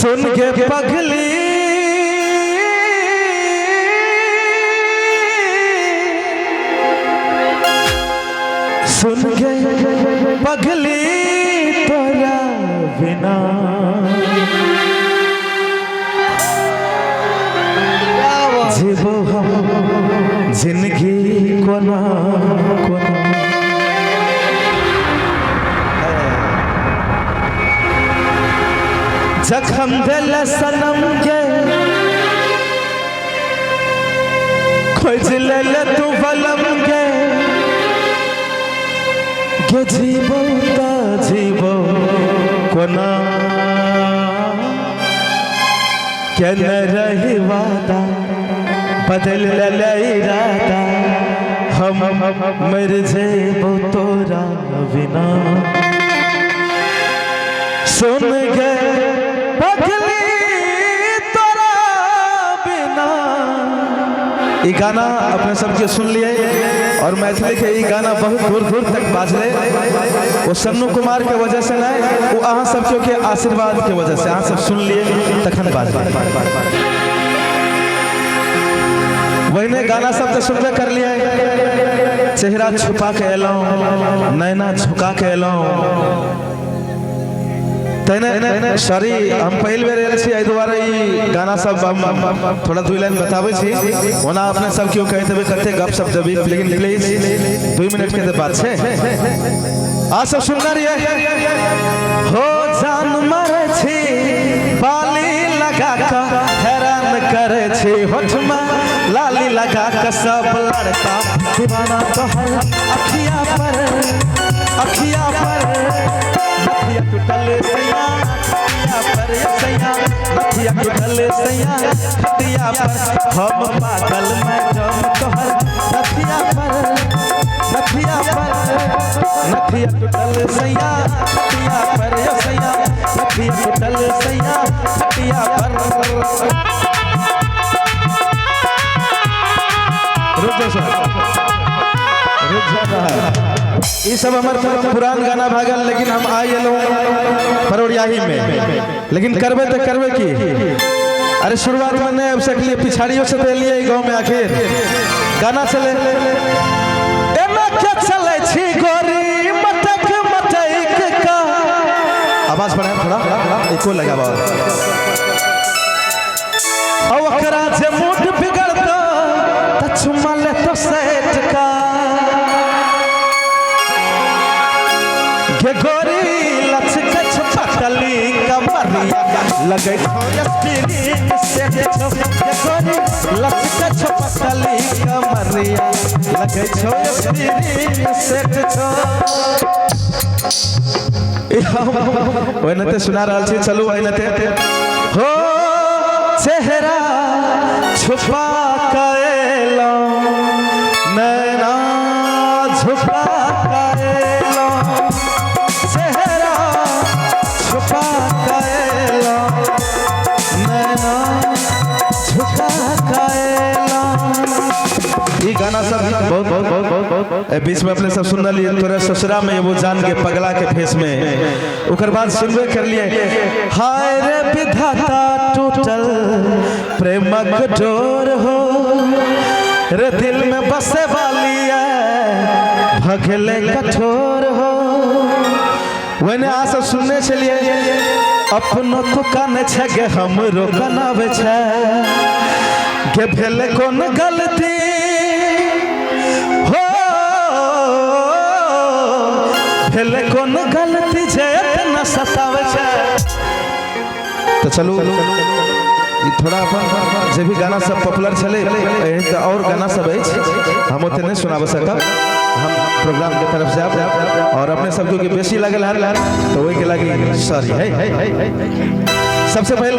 सुन के पगली सुन के पगली तोरा बिना जीवो हम जिंदगी कोना कोना जखम दिल सनम के खोज ले तू बलम के जीवो ता जीवो कोना क्या न रही वादा बदल ले इरादा हम मर जेबो तोरा बिना सुन गए पगली तोरा बिना। ये गाना अपने सबके सुन लिए और मैथिली के ये गाना बहुत दूर दूर तक बाजले वो सन्नू कुमार के वजह से नहीं, वो अहाँ सबके के आशीर्वाद के वजह से अहाँ सब सुन लिए तखन बाजले। वही गाना सब तो सुनबे कर लिए, चेहरा छुपा के एलौं नैना झुका के एलौं सॉरी हम पहले बेर एल छी, एहि दुआरे ई गाना सब हम थोड़ा दू लाइन बताबै छी, ओना अपने सब केओ कहि देबै कते गप सब देबै, लेकिन प्लीज 2 मिनट के बात छै आ सब सुनना रहिए। हो जान मारे छी बाली लगा के हैरान करे छी, होठ में लाली लगा के सब लड़का दीवाना तोहर अखिया पर नथिया टूटल सैया पर सैया नथिया टूटल सैया खटिया पर हम पागल मैडम तोहर नथिया पर नथिया टूटल सैया खटिया पर सैया नथिया टूटल सैया खटिया पर। ये सब हमारे पुरान गाना भागल, लेकिन हम आए परवरियाही में, लेकिन करबे तो करबे की। अरे शुरुआत में नहीं अब सकलिए, पिछाड़ियों से दे लिए गाँव में आखिर गाना चले चले छी गोरी मटक मटक का आवाज बढ़ाए थोड़ा इको लगा से मूड बिगड़ता चुमा ले तो सेठ का के गोरी लचक छपकली कमरिया लगे स्क्रीन सेट छो के गोरी लचक छपकली कमरिया लगे स्क्रीन सेट छो। ओनते सुना रहल छी, चलू ओनते हो चेहरा छुपा कैलो नैना झुका कैलो चेहरा छुपा कैलो नैना झुका कैलो। ये गाना सब बहुत बहुत बहुत बहुत बहुत बीच में अपने सब सुन लिए तोरे ससुरा में वो जान के पगला के फेस में उकर बाद सुनबे कर लिए। हाय रे विधाता टूटल प्रेमक डोर हो रे दिल में बसे वाली है भगले कठोर हो। वने आ सब सुनने चलिए अपनो तो काने छे गे हमरो कनावे छे गे भेले कोन गलती हो भेले कोन गलती जे इतना सतावे छे। तो चलो थोड़ा अपन जे भी गाना सब पॉपुलर चले तो और गाना सब हम उतने नहीं सुना सकब, हम प्रोग्राम के तरफ से आप और अपने सब के बेसी लगल है तो वही के लगी सॉरी है। सबसे पहले